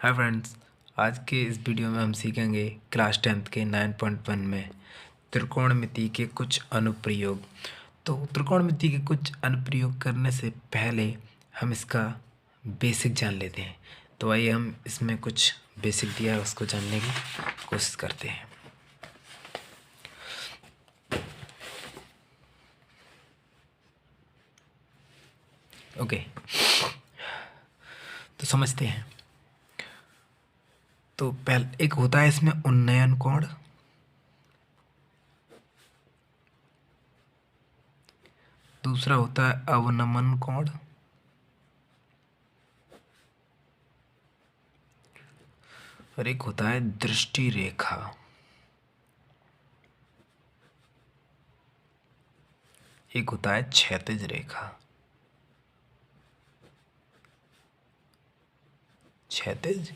Hi friends, आज के इस वीडियो में हम सीखेंगे क्लास 10th के 9.1 में त्रिकोणमिति के कुछ अनुप्रयोग। तो त्रिकोणमिति के कुछ अनुप्रयोग करने से पहले हम इसका बेसिक जान लेते हैं। तो आइए हम इसमें कुछ बेसिक दिया है उसको जानने की कोशिश करते हैं। ओके, तो समझते हैं। तो पहले एक होता है इसमें उन्नयन कोण, दूसरा होता है अवनमन कोण, और एक होता है दृष्टि रेखा। एक होता है क्षैतिज रेखा। क्षैतिज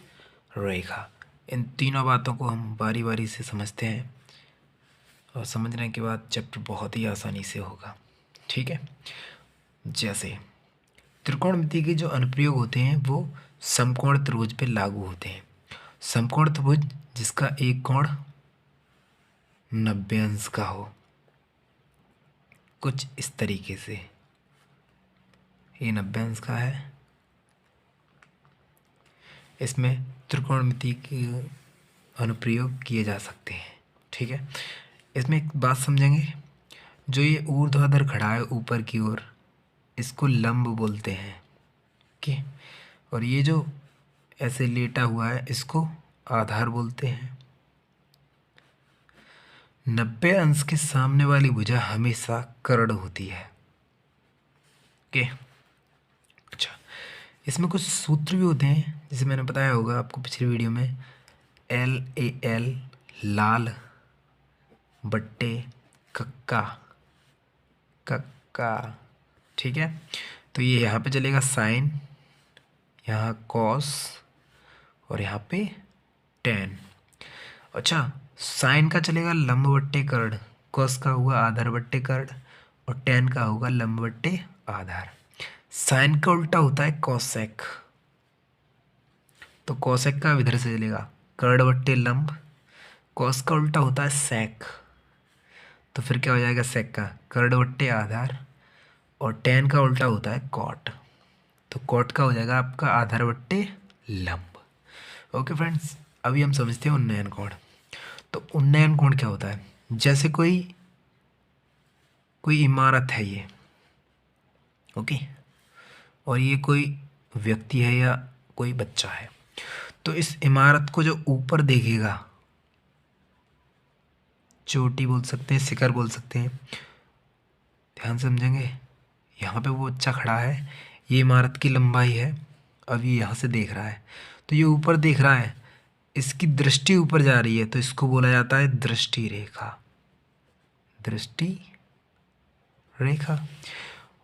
रेखा, इन तीनों बातों को हम बारी बारी से समझते हैं और समझने के बाद चैप्टर बहुत ही आसानी से होगा। ठीक है, जैसे त्रिकोणमिति के जो अनुप्रयोग होते हैं वो समकोण त्रिभुज पे लागू होते हैं। समकोण त्रिभुज जिसका एक कोण 90 अंश का हो, कुछ इस तरीके से, ये 90 अंश का है। इसमें त्रिकोणमिति के अनुप्रयोग किए जा सकते हैं। ठीक है, इसमें एक बात समझेंगे, जो ये ऊर्ध्वाधर खड़ा है ऊपर की ओर, इसको लंब बोलते हैं। ओके, और ये जो ऐसे लेटा हुआ है इसको आधार बोलते हैं। 90 अंश के सामने वाली भुजा हमेशा कर्ण होती है। ओके, अच्छा, इसमें कुछ सूत्र भी होते हैं जैसे मैंने बताया होगा आपको पिछली वीडियो में, LAL लाल बट्टे कक्का कक्का। ठीक है, तो ये यहाँ पे चलेगा साइन, यहाँ कॉस, और यहाँ पे टेन। अच्छा, साइन का चलेगा लंब बट्टे कर्ण, कॉस का होगा आधार बट्टे कर्ण, और टेन का होगा लंब बट्टे आधार। साइन का उल्टा होता है कॉसेक, तो कॉसेक का इधर से चलेगा कर्ण बट्टे लंब, कॉस का उल्टा होता है सेक, तो फिर क्या हो जाएगा सेक का कर्ण बट्टे आधार, और टेन का उल्टा होता है कॉट, तो कॉट का हो जाएगा आपका आधार बट्टे लंब। ओके फ्रेंड्स, अभी हम समझते हैं उन्नयन कोण। तो उन्नयन कोण क्या होता है, जैसे कोई इमारत है ये, ओके, और ये कोई व्यक्ति है या कोई बच्चा है, तो इस इमारत को जो ऊपर देखेगा, चोटी बोल सकते हैं, शिखर बोल सकते हैं, ध्यान समझेंगे। यहाँ पे वो बच्चा खड़ा है, ये इमारत की लंबाई है, अब ये यहाँ से देख रहा है, तो ये ऊपर देख रहा है, इसकी दृष्टि ऊपर जा रही है, तो इसको बोला जाता है दृष्टि रेखा। दृष्टि रेखा,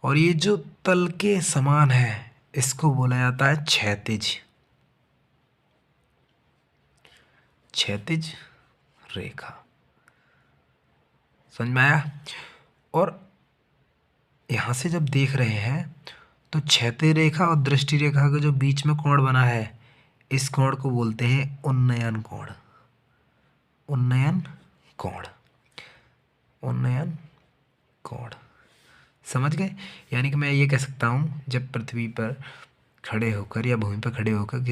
और ये जो तल के समान है इसको बोला जाता है क्षैतिज, क्षैतिज रेखा। समझ में आया? और यहाँ से जब देख रहे हैं तो क्षैतिज रेखा और दृष्टि रेखा के जो बीच में कोण बना है, इस कोण को बोलते हैं उन्नयन कोण। उन्नयन कोण, उन्नयन कोण, समझ गए? यानी कि मैं ये कह सकता हूँ, जब पृथ्वी पर खड़े होकर या भूमि पर खड़े होकर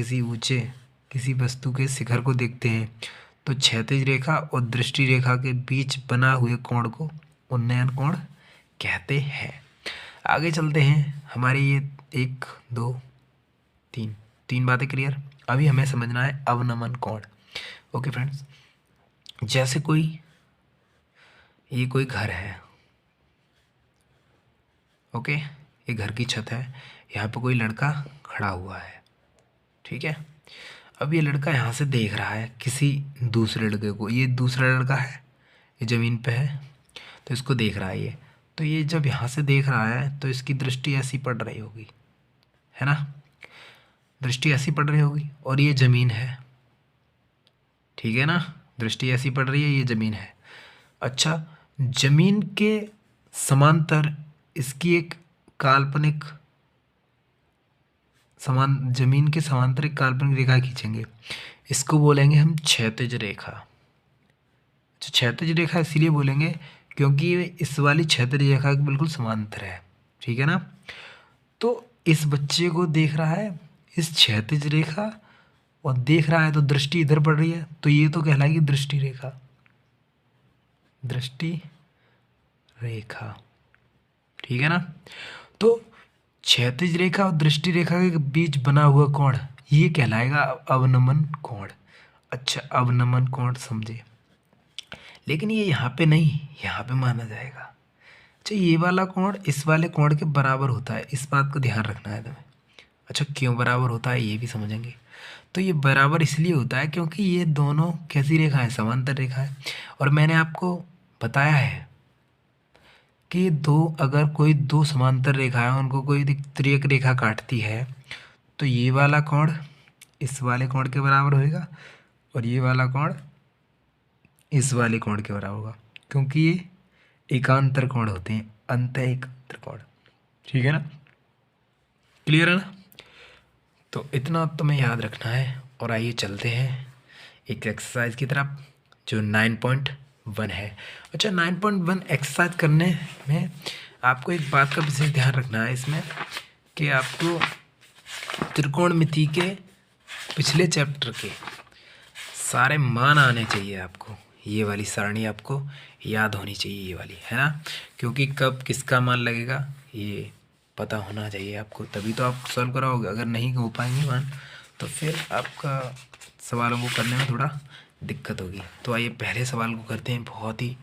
किसी वस्तु के शिखर को देखते हैं, तो क्षैतिज रेखा और दृष्टि रेखा के बीच बना हुए कोण को उन्नयन कोण कहते हैं। आगे चलते हैं, हमारी ये 1 2 3 बातें क्लियर। अभी हमें समझना है अवनमन कोण। ओके फ्रेंड्स, जैसे ये कोई घर है, ओके, ये घर की छत है, यहाँ पे कोई लड़का खड़ा हुआ है। ठीक है, अब ये लड़का यहाँ से देख रहा है किसी दूसरे लड़के को, ये दूसरा लड़का है, ये ज़मीन पे है, तो इसको देख रहा है ये, तो ये जब यहाँ से देख रहा है तो इसकी दृष्टि ऐसी पड़ रही होगी, है ना, दृष्टि ऐसी पड़ रही होगी, और ये ज़मीन है, ठीक है ना, दृष्टि ऐसी पड़ रही है, ये ज़मीन है। अच्छा, ज़मीन के समांतर इसकी एक काल्पनिक जमीन के समांतर एक काल्पनिक रेखा खींचेंगे, इसको बोलेंगे हम क्षैतिज रेखा। तो क्षैतिज रेखा इसीलिए बोलेंगे क्योंकि ये इस वाली क्षैतिज रेखा के बिल्कुल समांतर है, ठीक है ना। तो इस बच्चे को देख रहा है इस क्षैतिज रेखा और देख रहा है तो दृष्टि इधर पड़ रही है, तो ये तो कहलाएगी दृष्टि रेखा। दृष्टि रेखा, ठीक है ना। तो क्षैतिज रेखा और दृष्टि रेखा के बीच बना हुआ कोण ये कहलाएगा अवनमन कोण। अच्छा, अवनमन कोण समझे, लेकिन ये यहाँ पे नहीं, यहाँ पे माना जाएगा। अच्छा, ये वाला कोण इस वाले कोण के बराबर होता है, इस बात को ध्यान रखना है तुम्हें। अच्छा, क्यों बराबर होता है ये भी समझेंगे। तो ये बराबर इसलिए होता है क्योंकि ये दोनों कैसी रेखा है, समांतर रेखा है। और मैंने आपको बताया है कि अगर कोई दो समांतर रेखा है उनको कोई तिर्यक रेखा काटती है तो ये वाला कोण इस वाले कोण के बराबर होएगा और ये वाला कोण इस वाले कोण के बराबर होगा, क्योंकि ये एकांतर कोण होते हैं, अंत एकांतर कोण, ठीक है ना। क्लियर है ना। तो इतना तुम्हें याद रखना है। और आइए चलते हैं एक एक्सरसाइज की तरफ जो 9.1 है। अच्छा, 9.1 एक्सरसाइज करने में आपको एक बात का विशेष ध्यान रखना है इसमें कि आपको त्रिकोणमिति के पिछले चैप्टर के सारे मान आने चाहिए। आपको ये वाली सारणी आपको याद होनी चाहिए, ये वाली, है ना। क्योंकि कब किसका मान लगेगा ये पता होना चाहिए आपको, तभी तो आप सॉल्व कराओगे। अगर नहीं हो पाएंगे मान तो फिर आपका सवालों को करने में थोड़ा दिक्कत होगी। तो आइए पहले सवाल को करते हैं बहुत ही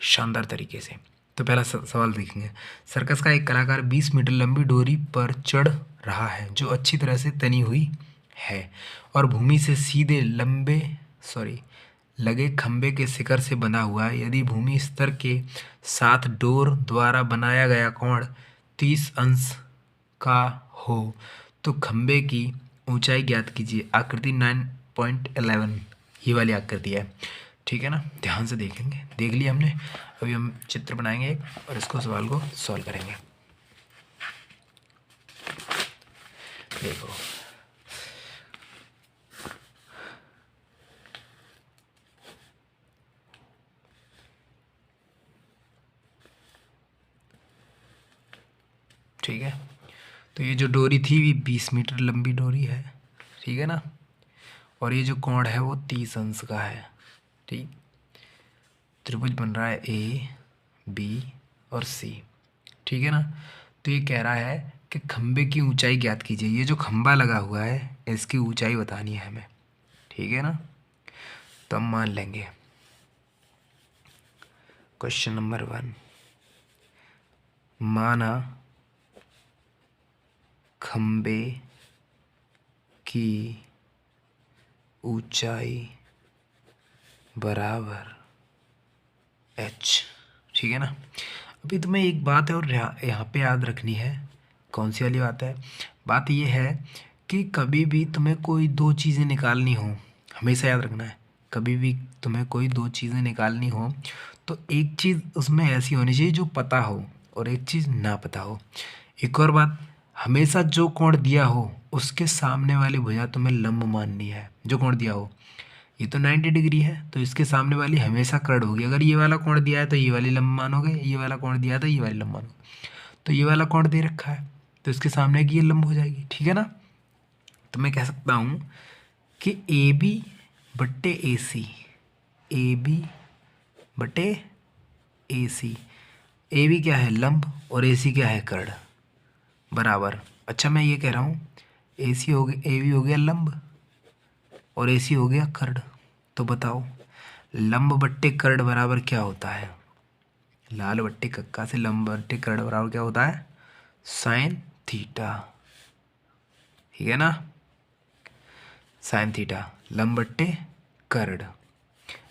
शानदार तरीके से। तो पहला सवाल देखेंगे। सर्कस का एक कलाकार 20 मीटर लंबी डोरी पर चढ़ रहा है जो अच्छी तरह से तनी हुई है और भूमि से सीधे लगे खंबे के शिखर से बंधा हुआ है। यदि भूमि स्तर के साथ डोर द्वारा बनाया गया कोण 30 अंश का हो तो खंबे की ऊंचाई ज्ञात कीजिए। आकृति 9.11 ये वाली आकृति है, ठीक है ना। ध्यान से देखेंगे, देख लिया हमने। अभी हम चित्र बनाएंगे एक और इसको सवाल को सॉल्व करेंगे। देखो, ठीक है। तो ये जो डोरी थी ये 20 मीटर लंबी डोरी है, ठीक है ना। और ये जो कोण है वो 30 अंश का है, ठीक। त्रिभुज बन रहा है ए बी और सी, ठीक है ना। तो ये कह रहा है कि खंबे की ऊंचाई ज्ञात कीजिए। ये जो खंबा लगा हुआ है इसकी ऊंचाई बतानी है हमें, ठीक है ना। तो हम मान लेंगे क्वेश्चन नंबर 1, माना खंबे की ऊंचाई बराबर h, ठीक है ना। अभी तुम्हें एक बात है और यहाँ पे याद रखनी है। कौन सी वाली बात है? बात ये है कि कभी भी तुम्हें कोई दो चीज़ें निकालनी हो, हमेशा याद रखना है, कभी भी तुम्हें कोई दो चीज़ें निकालनी हो तो एक चीज़ उसमें ऐसी होनी चाहिए जो पता हो और एक चीज़ ना पता हो। एक और बात, हमेशा जो कोण दिया हो उसके सामने वाली भुजा तुम्हें लंब माननी है। जो कोण दिया हो, ये तो 90 डिग्री है तो इसके सामने वाली हमेशा कर्ड होगी। अगर ये वाला कोण दिया है तो ये वाली लंब मानोगे, ये वाला कोण दिया है तो ये वाली लंब मानोगे। तो ये वाला कोण दे रखा है तो इसके सामने की ये लंब हो जाएगी, ठीक है ना। तो मैं कह सकता हूँ कि ए बी बट्टे ए सी, ए बी बटे ए सी, ए बी क्या है लंब और ए सी क्या है कर्ड, बराबर। अच्छा, मैं ये कह रहा हूँ ए सी हो गया, ए बी हो गया लंब और ए सी हो गया कर्ड। तो बताओ लंब बट्टे कर्ड बराबर क्या होता है? लाल बट्टे कक्का से लंब बट्टे कर्ड बराबर क्या होता है? साइन थीटा, ठीक है ना। साइन थीटा लंब बट्टे कर्ड।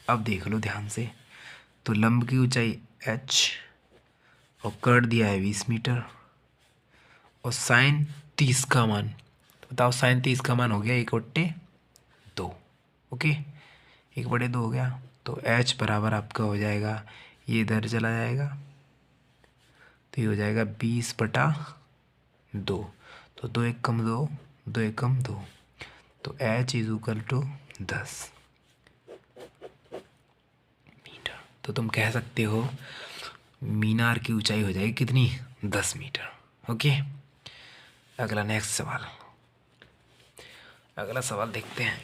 अब देख लो ध्यान से, तो लंब की ऊंचाई h और कर्ड दिया है 20 मीटर और साइन 30 का मान, तो बताओ साइन 30 का मान हो गया 1/2, ओके, 1/2 हो गया। तो h बराबर आपका हो जाएगा, ये इधर चला जाएगा तो ये हो जाएगा 20/2। तो 2 1 कम 2, 2 एकम 2, तो h is equal to 10 metre. तो तुम कह सकते हो मीनार की ऊंचाई हो जाएगी कितनी, 10 मीटर। ओके, अगला नेक्स्ट सवाल, अगला सवाल देखते हैं।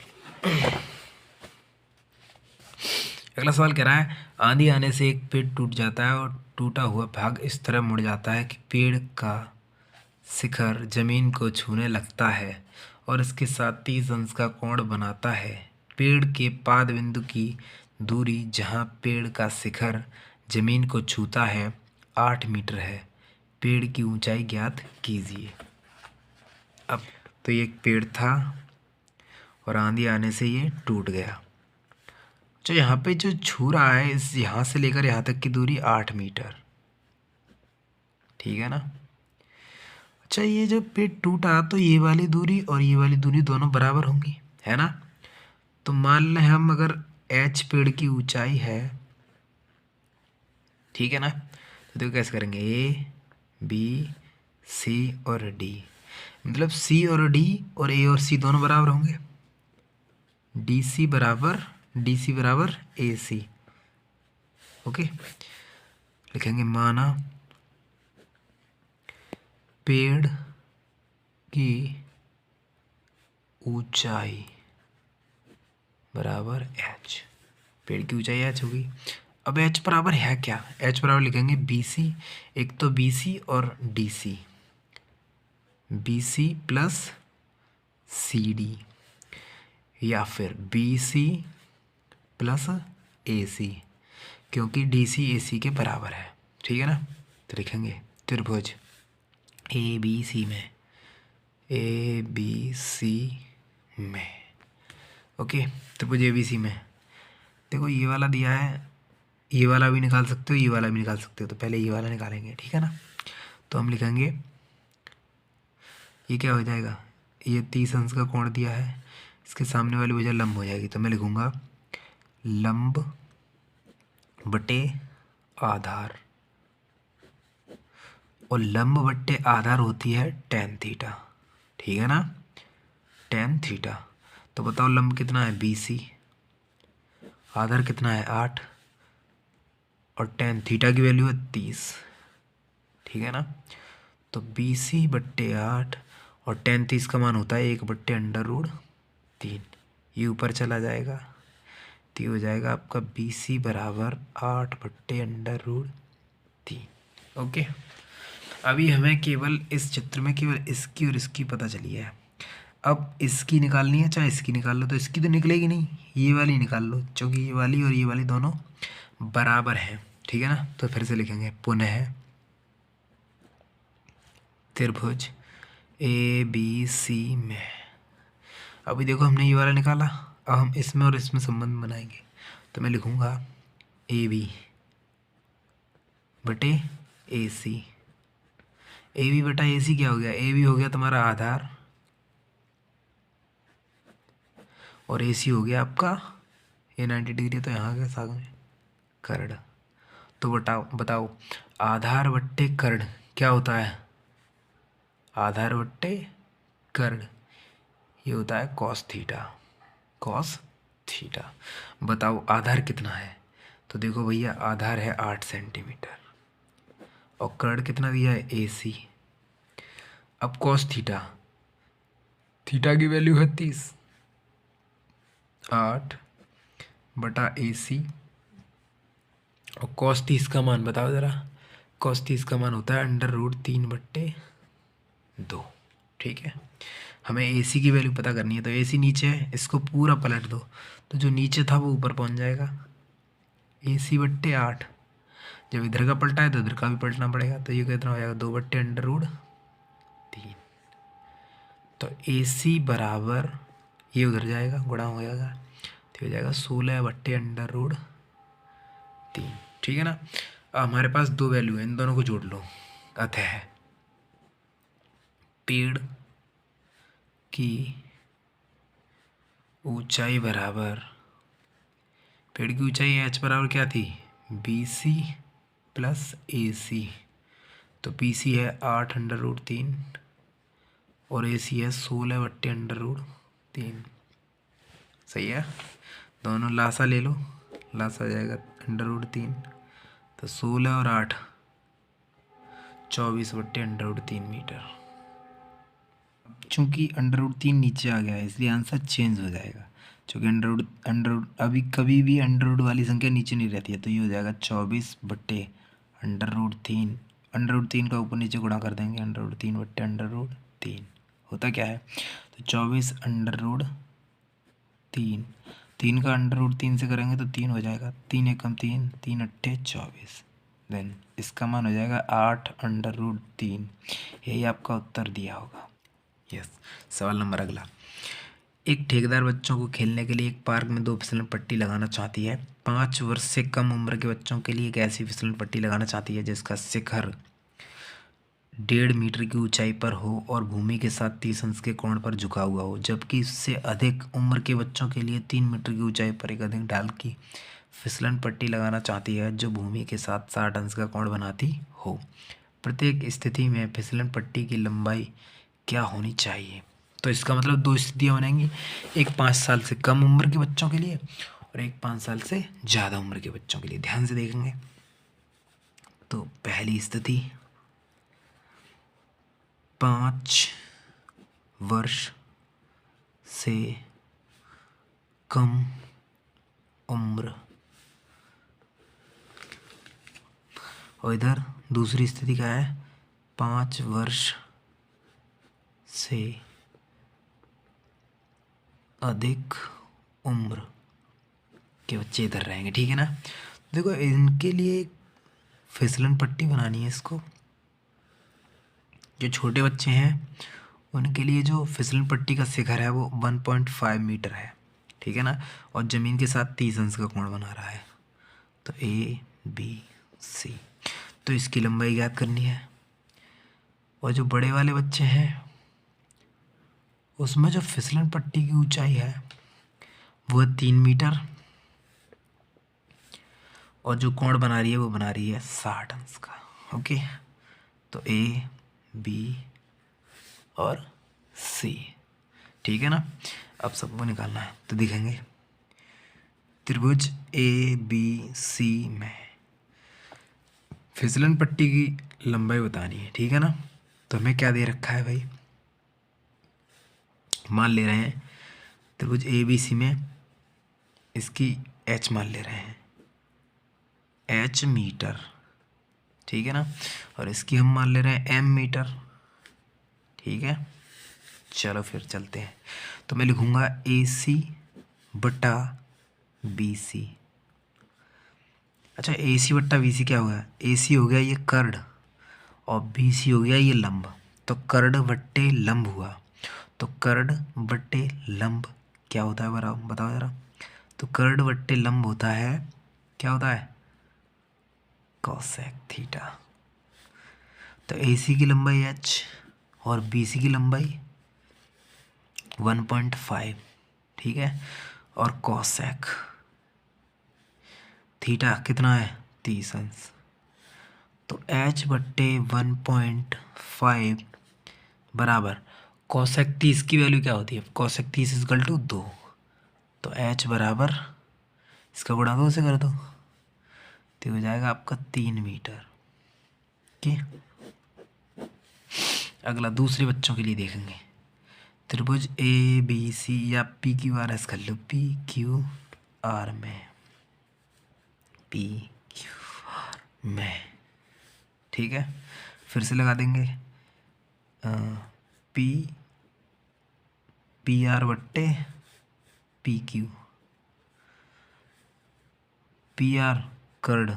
अगला सवाल कह रहा है आंधी आने से एक पेड़ टूट जाता है और टूटा हुआ भाग इस तरह मुड़ जाता है कि पेड़ का शिखर जमीन को छूने लगता है और इसके साथ 30 अंश का कोण बनाता है। पेड़ के पाद बिंदु की दूरी जहाँ पेड़ का शिखर जमीन को छूता है 8 मीटर है। पेड़ की ऊंचाई ज्ञात कीजिए। अब तो ये एक पेड़ था और आंधी आने से ये टूट गया। जो यहाँ पे जो छू रहा है इस यहाँ से लेकर यहाँ तक की दूरी 8 मीटर, ठीक है ना। अच्छा, ये जब पेड़ टूटा तो ये वाली दूरी और ये वाली दूरी दोनों बराबर होंगी, है ना। तो मान लें हम अगर h पेड़ की ऊंचाई है, ठीक है ना, तो देखो कैसे करेंगे, ए बी सी और डी, मतलब सी और डी और ए और सी दोनों बराबर होंगे। डी सी बराबर ए सी। ओके, लिखेंगे माना पेड़ की ऊंचाई बराबर h, पेड़ की ऊंचाई h होगी। अब h बराबर है क्या, h बराबर लिखेंगे बी सी, एक तो बी सी और D C, B C plus C D, या फिर बी सी प्लस ए सी, क्योंकि डी सी ए सी के बराबर है, ठीक है ना। तो लिखेंगे त्रिभुज ए बी सी में, ओके, त्रिभुज ए बी सी में। देखो ये वाला दिया है, ये वाला भी निकाल सकते हो, ये वाला भी निकाल सकते हो, तो पहले ये वाला निकालेंगे, ठीक है ना। तो हम लिखेंगे ये क्या हो जाएगा, ये 30 अंश का कोण दिया है, इसके सामने वाली भुजा लंब हो जाएगी, तो मैं लिखूँगा लंब बटे आधार, और लंब बट्टे आधार होती है tan थीटा, ठीक है ना, tan थीटा। तो बताओ लंब कितना है BC, आधार कितना है 8, और tan थीटा की वैल्यू है 30, ठीक है ना। तो BC बट्टे 8 और tan 30 का मान होता है 1/√3, ये ऊपर चला जाएगा, तो ये हो जाएगा आपका BC बराबर 8/√3। ओके, अभी हमें केवल इस चित्र में केवल इसकी और इसकी पता चली है। अब इसकी निकालनी है, चाहे इसकी निकाल लो, तो इसकी तो निकलेगी नहीं, ये वाली निकाल लो, क्योंकि ये वाली और ये वाली दोनों बराबर हैं, ठीक है ना। तो फिर से लिखेंगे पुनः त्रिभुज ए बी सी में। अभी देखो हमने ये वाला निकाला, अब हम इसमें और इसमें संबंध बनाएंगे, तो मैं लिखूँगा ए बी बटे ए सी। ए बी बटा ए सी क्या हो गया, ए बी हो गया तुम्हारा आधार और ए सी हो गया आपका ये 90 डिग्री, तो यहाँ के साथ में कर्ण। तो बताओ आधार बट्टे कर्ण क्या होता है, आधार बट्टे कर्ण ये होता है कॉस थीटा। बताओ आधार कितना है, तो देखो भैया आधार है 8 सेंटीमीटर और कर्ण कितना दिया है AC। अब कॉस थीटा की वैल्यू है 30, 8 बटा AC, और कॉस 30 का मान बताओ ज़रा, कॉस 30 का मान होता है √3/2, ठीक है। हमें AC की वैल्यू पता करनी है, तो AC नीचे है, इसको पूरा पलट दो, तो जो नीचे था वो ऊपर पहुंच जाएगा, AC बट्टे 8, जब इधर का पलटा है तो इधर का भी पलटना पड़ेगा, तो ये कितना हो जाएगा 2/√3। तो AC बराबर ये उधर जाएगा, गुणा हो जाएगा, तो हो जाएगा 16/√3, ठीक है ना। अब हमारे पास दो वैल्यू है, इन दोनों को जोड़ लो। अतः पेड़ की ऊंचाई बराबर, पेड़ की ऊंचाई h बराबर क्या थी, BC प्लस AC, तो BC है 8/√3 और AC है 16/√3। सही है। दोनों लासा ले लो, लासा आ जाएगा √3, तो 16 और 8 24/√3 मीटर। चूँकि √3 नीचे आ गया है इसलिए आंसर चेंज हो जाएगा, चूँकि अंडर अभी कभी भी अंडर वाली संख्या नीचे नहीं रहती है, तो ये हो जाएगा 24/√3। √3 का ऊपर नीचे गुणा कर देंगे, √3/√3 होता क्या है, तो 24/√3, 3 का √3 से करेंगे तो 3 हो जाएगा, 3 एकम 3, 3 अट्ठे 24, देन इसका मान हो जाएगा 8/√3। यही आपका उत्तर दिया होगा। यस। सवाल नंबर अगला। एक ठेकेदार बच्चों को खेलने के लिए एक पार्क में 2 फिसलन पट्टी लगाना चाहती है। 5 वर्ष से कम उम्र के बच्चों के लिए एक ऐसी फिसलन पट्टी लगाना चाहती है जिसका शिखर 1.5 मीटर की ऊंचाई पर हो और भूमि के साथ 30 अंश के कोण पर झुका हुआ हो, जबकि इससे अधिक उम्र के बच्चों के लिए 3 मीटर की ऊंचाई पर एक अधिक ढाल की फिसलन पट्टी लगाना चाहती है जो भूमि के साथ 60 अंश का कोण बनाती हो। प्रत्येक स्थिति में फिसलन पट्टी की लंबाई क्या होनी चाहिए। तो इसका मतलब 2 स्थितियाँ बनेंगी, एक 5 साल से कम उम्र के बच्चों के लिए और एक 5 साल से ज़्यादा उम्र के बच्चों के लिए। ध्यान से देखेंगे तो पहली स्थिति 5 वर्ष से कम उम्र, और इधर दूसरी स्थिति क्या है, 5 वर्ष से अधिक उम्र के बच्चे इधर रहेंगे। ठीक है ना। देखो इनके लिए फिसलन पट्टी बनानी है। इसको जो छोटे बच्चे हैं उनके लिए जो फिसलन पट्टी का शिखर है वो 1.5 मीटर है। ठीक है ना। और ज़मीन के साथ 30 अंश का कोण बना रहा है। तो ABC, तो इसकी लंबाई ज्ञात करनी है। और जो बड़े वाले बच्चे हैं उसमें जो फिसलन पट्टी की ऊंचाई है वो 3 मीटर, और जो कोण बना रही है वो बना रही है 60 अंश का। ओके, तो A, B और C। ठीक है ना। अब सबको निकालना है तो दिखेंगे त्रिभुज ABC में फिसलन पट्टी की लंबाई बतानी है। ठीक है ना। तो हमें क्या दे रखा है भाई, मान ले रहे हैं त्रिभुज ABC में इसकी H मान ले रहे हैं, H मीटर। ठीक है ना। और इसकी हम मान ले रहे हैं M मीटर। ठीक है, चलो फिर चलते हैं। तो मैं लिखूंगा AC बटा BC। अच्छा, AC बट्टा BC क्या होगा, AC हो गया ये कर्ड और BC हो गया ये लंब। तो कर्ड बट्टे लंब हुआ, तो कर्ड बट्टे लंब क्या होता है बताओ जरा। तो कर्ड बट्टे लंब होता है, क्या होता है, कोसेक थीटा। तो AC की लंबाई H और BC की लंबाई 1.5। ठीक है, और कोसेक थीटा कितना है, 30 अंश। तो H बट्टे 1.5 बराबर कोसेक 30 की वैल्यू क्या होती है, कोसेक 30 इक्वल टू 2। तो H बराबर इसका गुणा 2 से कर दो तो हो जाएगा आपका 3 मीटर। ठीक, अगला दूसरे बच्चों के लिए देखेंगे। त्रिभुज ABC या PQRS कर लो, PQR में, PQR में। ठीक है, फिर से लगा देंगे PR बट्टे PQ। PR कर्ड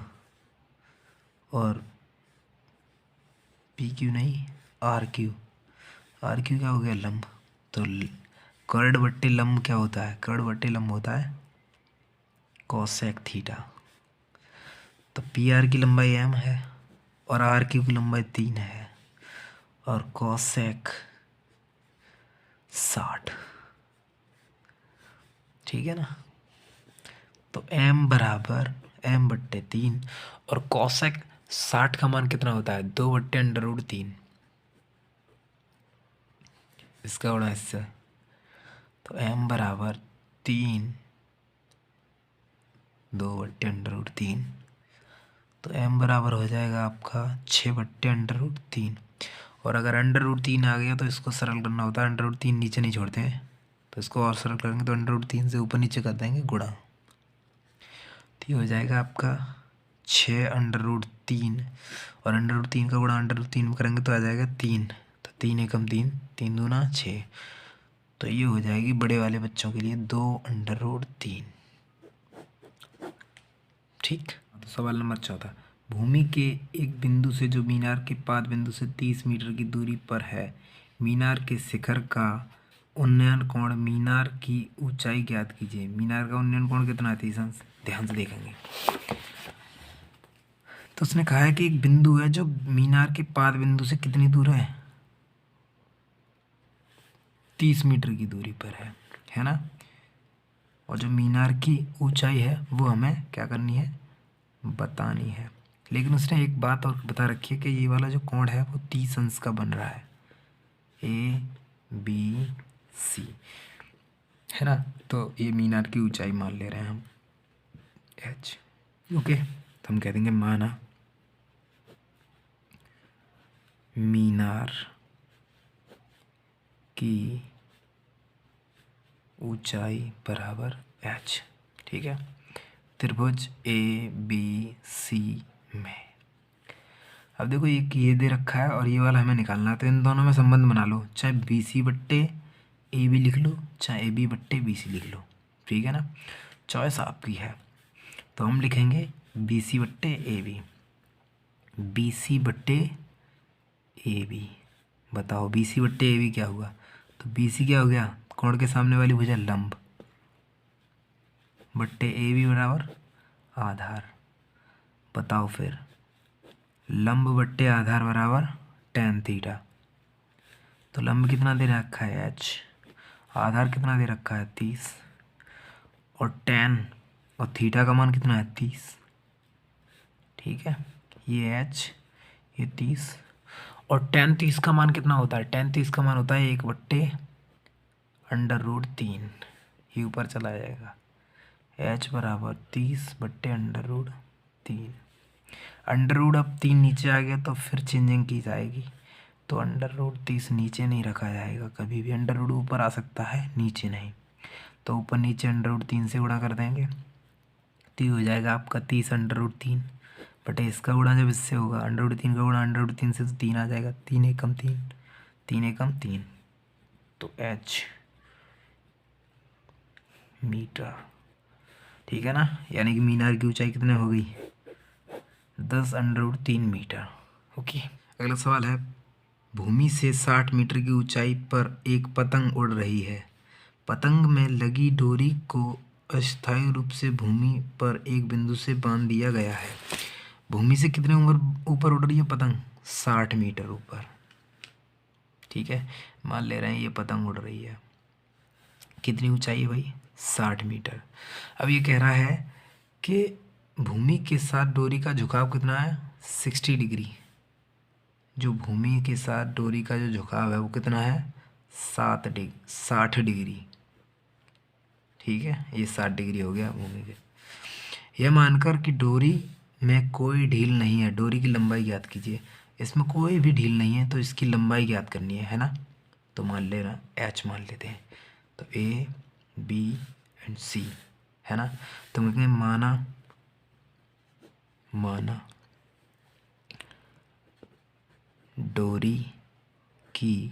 और PQ नहीं RQ। RQ क्या हो गया, लंब। तो कर्ड बट्टे लंब क्या होता है, कर्ड बट्टे लंब होता है कोसेक थीटा। तो PR की लंबाई M है और RQ की लंबाई 3 है और कोसेक 60। ठीक है ना। तो M बराबर M बट्टे 3 और कोसेक 60 का मान कितना होता है, 2/√3। इसका गुणा इससे, तो m बराबर 3, 2/√3, तो m बराबर हो जाएगा आपका 6/√3। और अगर √3 आ गया तो इसको सरल करना होता है, √3 नीचे नहीं छोड़ते हैं, तो इसको और सरल करेंगे तो √3 से ऊपर नीचे कर देंगे गुणा, तो ये हो जाएगा आपका 6√3, और √3 का गुणा √3 में करेंगे तो आ जाएगा 3, तो 3 एकम 3, 3 दूना 6, तो ये हो जाएगी बड़े वाले बच्चों के लिए 2√3। ठीक। तो सवाल नंबर 14, भूमि के एक बिंदु से जो मीनार के पाद बिंदु से 30 मीटर की दूरी पर है, मीनार के शिखर का उन्नयन कोण, मीनार की ऊंचाई ज्ञात कीजिए। मीनार का उन्नयन कोण कितना है? 30 अंश। ध्यान से देखेंगे तो उसने कहा है कि एक बिंदु है जो मीनार के पाद बिंदु से कितनी दूर है? 30 मीटर की दूरी पर है ना। और जो मीनार की ऊंचाई है वो हमें क्या करनी है? बतानी है। लेकिन उसने एक बात और बता रखी है कि ये वाला जो कोण है वो 30 अंश का बन रहा है, ABC, है ना। तो ये मीनार की ऊंचाई मान ले रहे हैं हम H। ओके, तो हम कह देंगे माना मीनार की ऊंचाई बराबर H। ठीक है। त्रिभुज ABC में, अब देखो ये दे रखा है और ये वाला हमें निकालना है, तो इन दोनों में संबंध बना लो, चाहे BC/AB लिख लो, चाहे AB/BC लिख लो, ठीक है ना, चॉइस आपकी है। तो हम लिखेंगे BC/AB, BC/AB। बताओ BC/AB क्या हुआ? तो BC क्या हो गया? कोण के सामने वाली भुजा लंब, बट्टे AB बराबर आधार। बताओ फिर लंब बट्टे आधार बराबर tan थीटा। तो लंब कितना दे रखा है H, आधार कितना दे रखा है 30, और tan और थीटा का मान कितना है 30। ठीक है, ये H, ये 30, और tan 30 का मान कितना होता है? tan 30 का मान होता है 1/√3, ये ऊपर चला जाएगा। H बराबर 30/√3। अंडर रूट अब 3 नीचे आ गया तो फिर चेंजिंग की जाएगी, तो √30 नीचे नहीं रखा जाएगा कभी भी, अंडर रूट ऊपर आ सकता है नीचे नहीं, तो ऊपर नीचे √3 से गुणा कर देंगे, तो ये हो जाएगा आपका 30/3, बट इसका गुणा जब इससे होगा √3 का गुणा √3 से, तो 3 आ जाएगा, 3 एकम 3, 3 एकम 3, तो H मीटर। ठीक है ना, यानी कि मीनार की ऊंचाई कितने हो गई? 10√3 मीटर। ओके, अगला सवाल है, भूमि से 60 मीटर की ऊंचाई पर एक पतंग उड़ रही है। पतंग में लगी डोरी को अस्थायी रूप से भूमि पर एक बिंदु से बांध दिया गया है। भूमि से कितने ऊपर उड़ रही है पतंग? 60 मीटर ऊपर। ठीक है, मान ले रहे हैं ये पतंग उड़ रही है, कितनी ऊंचाई है भाई? 60 मीटर। अब ये कह रहा है कि भूमि के साथ डोरी का झुकाव कितना है? 60 डिग्री। जो भूमि के साथ डोरी का जो झुकाव है वो कितना है? 60 डिग्री। ठीक है, ये 60 डिग्री हो गया भूमि के। यह मानकर कि डोरी में कोई ढील नहीं है, डोरी की लंबाई ज्ञात कीजिए। इसमें कोई भी ढील नहीं है तो इसकी लंबाई ज्ञात करनी है ना। तो मान ले रहा H मान लेते हैं, तो A, B एंड C, है ना। तो हम कहेंगे माना डोरी की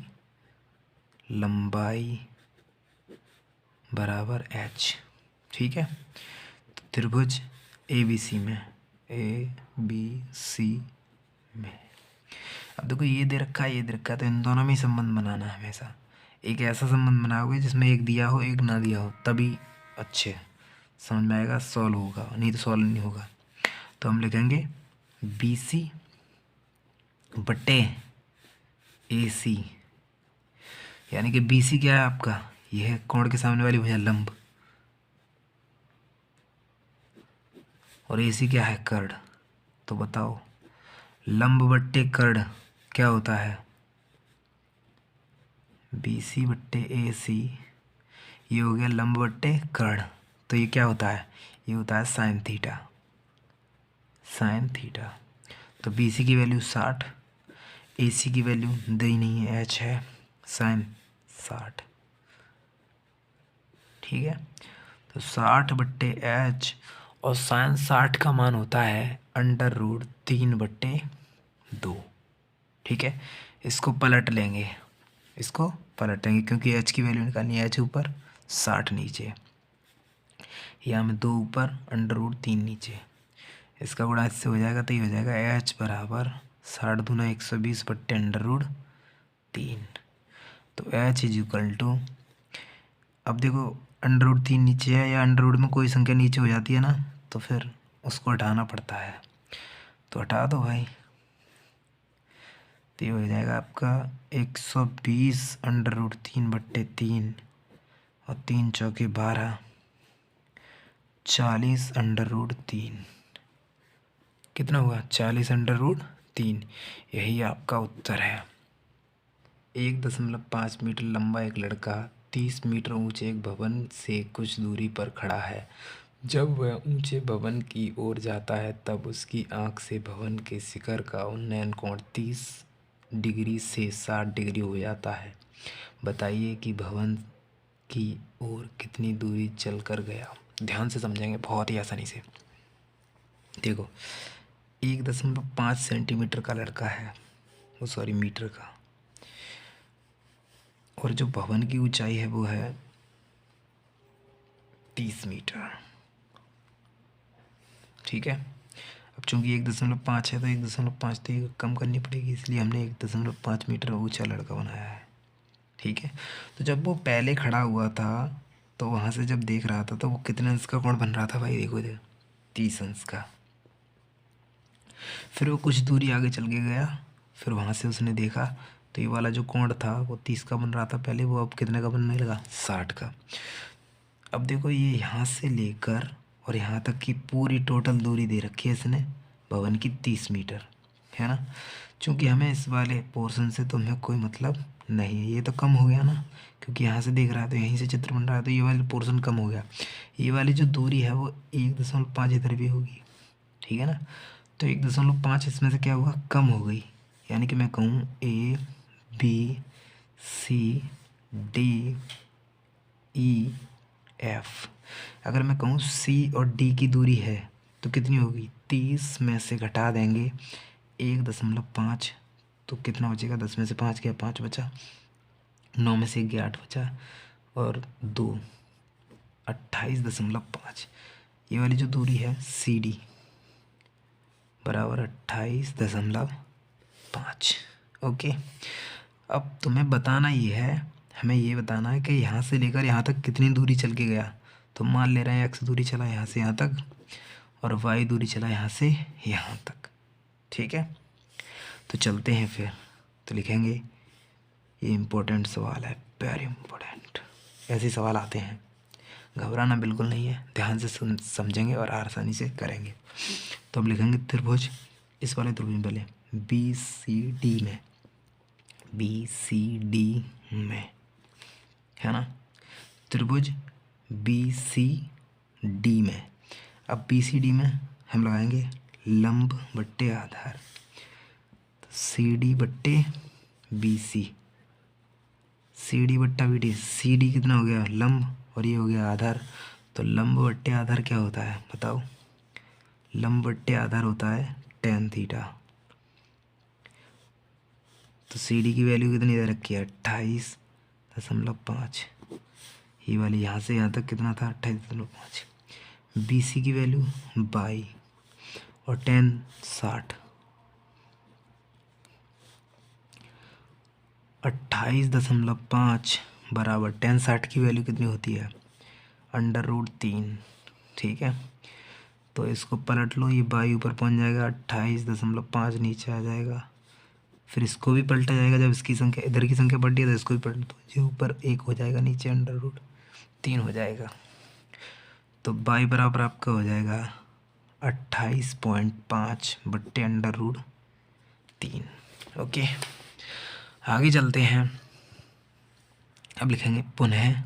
लंबाई बराबर H। ठीक है, तो त्रिभुज ABC में, ABC में, अब देखो ये दे रखा है, ये दे रखा है, तो इन दोनों में ही संबंध बनाना है हमेशा। एक ऐसा संबंध बनाओगे जिसमें एक दिया हो एक ना दिया हो, तभी अच्छे समझ में आएगा, सॉल्व होगा, नहीं तो सॉल्व नहीं होगा। तो हम लिखेंगे BC बटे AC, यानी कि BC क्या है आपका? यह है कोण के सामने वाली भुजा लंब, और AC क्या है? कर्ण। तो बताओ लंब बट्टे कर्ण क्या होता है? BC बट्टे AC, ये हो गया लंब बट्टे कर्ण, तो ये क्या होता है, ये होता है साइन थीटा। साइन थीटा, तो BC की वैल्यू 60, AC की वैल्यू दी नहीं है, H है, साइन 60। ठीक है, तो 60 बट्टे H, और साइन 60 का मान होता है √3/2। ठीक है, इसको पलट लेंगे, इसको पलटेंगे क्योंकि H की वैल्यू निकालनी है, H ऊपर 60 नीचे, यहाँ में 2 ऊपर √3 नीचे, इसका गुणा इससे हो जाएगा, तो ये हो जाएगा H बराबर 60 दूना 120 बट्टे √3। तो H इज इक्वल टू, अब देखो √3 नीचे है, या अंडर रूट में कोई संख्या नीचे हो जाती है ना, तो फिर उसको हटाना पड़ता है, तो हटा दो भाई, तो ये हो जाएगा आपका 120 √3/3, और 3 चौके 12, 40 √3, कितना हुआ 40 √3। यही आपका उत्तर है। 1.5 मीटर लंबा एक लड़का 30 मीटर ऊंचे एक भवन से कुछ दूरी पर खड़ा है। जब वह ऊंचे भवन की ओर जाता है तब उसकी आंख से भवन के शिखर का उन्नयन कोण 30 डिग्री से 60 डिग्री हो जाता है। बताइए कि भवन की ओर कितनी दूरी चल कर गया। ध्यान से समझेंगे बहुत ही आसानी से। देखो 1.5 सेंटीमीटर का लड़का है, वो सॉरी मीटर का, और जो भवन की ऊंचाई है वो है 30 मीटर। ठीक है, अब चूंकि 1.5 है तो 1.5 तो ये कम करनी पड़ेगी, इसलिए हमने 1.5 मीटर ऊंचा लड़का बनाया है। ठीक है, तो जब वो पहले खड़ा हुआ था तो वहाँ से जब देख रहा था तो वो कितने अंश का कोण बन रहा था भाई, देखो 30 अंश का। फिर वो कुछ दूरी आगे चल के गया, फिर वहाँ से उसने देखा तो ये वाला जो कोण था वो 30 का बन रहा था पहले, वो अब कितने का बनने लगा, 60 का। अब देखो ये यहाँ से लेकर और यहाँ तक की पूरी टोटल दूरी दे रखी है इसने भवन की 30 मीटर, है ना। चूँकि हमें इस वाले पोर्शन से तो हमें कोई मतलब नहीं है, ये तो कम हो गया ना, क्योंकि यहाँ से देख रहा है तो यहीं से चित्र बन रहा है, तो ये वाली पोर्शन कम हो गया। ये वाली जो दूरी है वो 1.5 इधर भी होगी, ठीक है ना। तो 1.5 इसमें से क्या हुआ, कम हो गई, यानी कि मैं कहूँ ABCDEF, अगर मैं कहूँ C और D की दूरी है तो कितनी होगी, 30 में से घटा देंगे 1.5, तो कितना बचेगा, 10 में से 5 गया 5 बचा, 9 में से 8 बचा, और 2 28.5। ये वाली जो दूरी है CD बराबर 28.5। ओके, अब तुम्हें बताना ये है, हमें ये बताना है कि यहाँ से लेकर यहाँ तक कितनी दूरी चल के गया। तो मान ले रहे हैं x दूरी चला यहाँ से यहाँ तक और y दूरी चला यहाँ से यहाँ तक। ठीक है, तो चलते हैं फिर, तो लिखेंगे ये इम्पोर्टेंट सवाल है, वेरी इम्पोर्टेंट। ऐसे सवाल आते हैं, घबराना बिल्कुल नहीं है, ध्यान से समझेंगे और आसानी से करेंगे। तो अब लिखेंगे त्रिभुज, इस वाले त्रिभुज में पहले BCD में, है ना, त्रिभुज BCD में। अब BCD में हम लगाएंगे लंब बट्टे आधार, तो CD बट्टे BC, CD बट्टा BD, CD कितना हो गया लंब और ये हो गया आधार, तो लंब बट्टे आधार क्या होता है बताओ, लंब बट्टे आधार होता है tan थीटा। तो CD की वैल्यू कितनी दे रखी है 28.5, ये वाली यहाँ से यहाँ तक कितना था 28.5। BC की वैल्यू 22 और tan 60, 28.5 बराबर tan 60 की वैल्यू कितनी होती है √3। ठीक है, तो इसको पलट लो, ये 22 ऊपर पहुँच जाएगा, 28.5 नीचे आ जाएगा, फिर इसको भी पलटा जाएगा, जब इसकी संख्या इधर की संख्या बढ़ी है तो इसको भी पलट दो, जो ऊपर 1 हो जाएगा नीचे √3 हो जाएगा। तो y बराबर आपका हो जाएगा 28.5 बट्टे √3। ओके, आगे चलते हैं। अब लिखेंगे पुनः।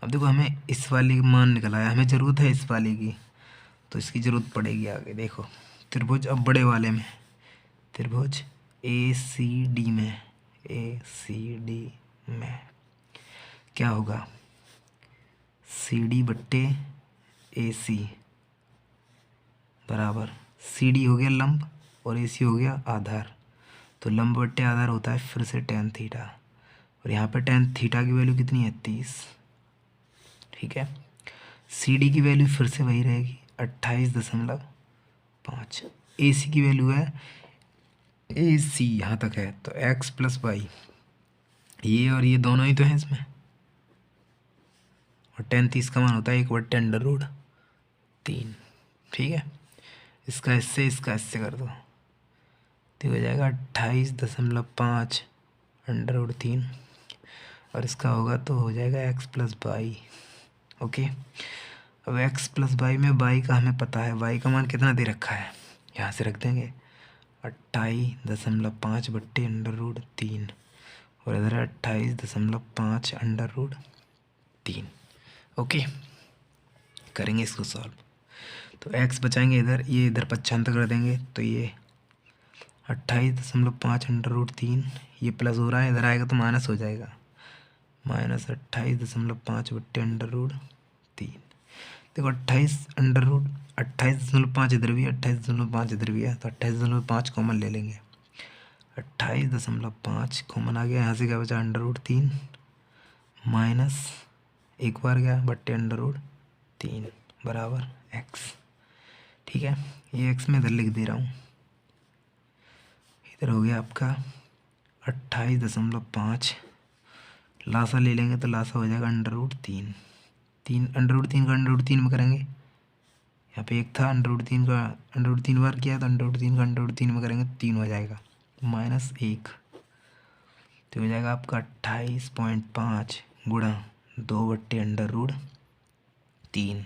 अब देखो हमें इस वाली मान निकला है, हमें ज़रूरत है इस वाली की, तो इसकी ज़रूरत पड़ेगी आगे। देखो त्रिभुज अब बड़े वाले में, त्रिभुज ए सी डी में, ए सी डी में क्या होगा, सी डी बट्टे ए सी बराबर, सी डी हो गया लंब और ए सी हो गया आधार। तो लंब बट्टे आधार होता है फिर से tan थीटा, और यहाँ पे tan थीटा की वैल्यू कितनी है 30। ठीक है, सी डी की वैल्यू फिर से वही रहेगी 28.5। ए सी की वैल्यू है, ए सी यहाँ तक है तो x प्लस वाई, ये और ये दोनों ही तो हैं इसमें, और tan 30 का मान होता है 1/√3। ठीक है, इसका इससे कर दो तो हो जाएगा 28.5 √3, और इसका होगा तो हो जाएगा x प्लस वाई। ओके, अब x प्लस वाई में वाई का हमें पता है, वाई का मान कितना दे रखा है, यहाँ से रख देंगे 28.5/√3, और इधर है 28.5/√3। ओके, करेंगे इसको सॉल्व। तो x बचाएंगे इधर, ये इधर 95 कर देंगे तो ये 28.5/√3, ये प्लस हो रहा है, इधर आएगा तो माइनस हो जाएगा, -28.5/√3। देखो 28.5 इधर भी है, 28.5 इधर भी है, तो 28.5 कॉमन ले लेंगे, 28.5 कॉमन आ गया, यहाँ से क्या बचा √3 माइनस एक बार गया बट्टे √3 बराबर x। ठीक है, ये x में इधर लिख दे रहा हूँ, इधर हो गया आपका 28.5, लासा ले लेंगे तो लासा हो जाएगा √3, √3 का √3 में करेंगे, यहाँ पे एक था √3 का √3 बार किया तो √3 का √3 में करेंगे 3 हो जाएगा, -1 तो हो जाएगा आपका 28.5 गुणा 2/√3,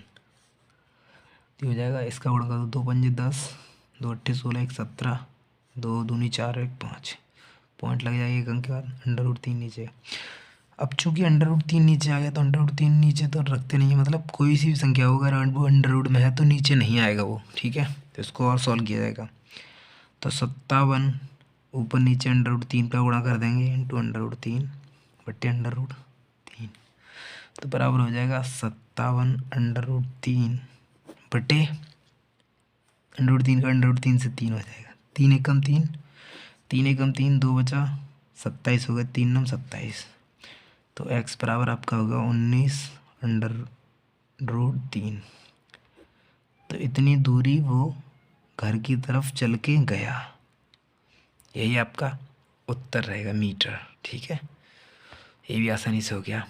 तो हो जाएगा, इसका गुणा कर दो 2 पंजे 10, 2 अट्ठे 16, 1 17, 2 दूनी 4, 1 5, पॉइंट लग जाएगा एक अंक के बाद, √3 नीचे। अब चूंकि √3 नीचे आ गया तो √3 नीचे तो रखते नहीं है, मतलब कोई सी भी संख्या हो अगर अंडर में है तो नीचे नहीं आएगा वो। ठीक है, तो इसको और सॉल्व किया जाएगा, तो 57 ऊपर नीचे √3 का गुणा कर देंगे इंटू √3 बट्टे √3, तो बराबर हो जाएगा 57 √3 बटे √3 का √3 से 3 हो जाएगा, 3 एकम 3, 3 एकम 3, 2 बचा 27 हो गया, 3 9 27, तो x बराबर आपका होगा 19 √3। तो इतनी दूरी वो घर की तरफ चल के गया, यही आपका उत्तर रहेगा मीटर। ठीक है, ये भी आसानी से हो गया।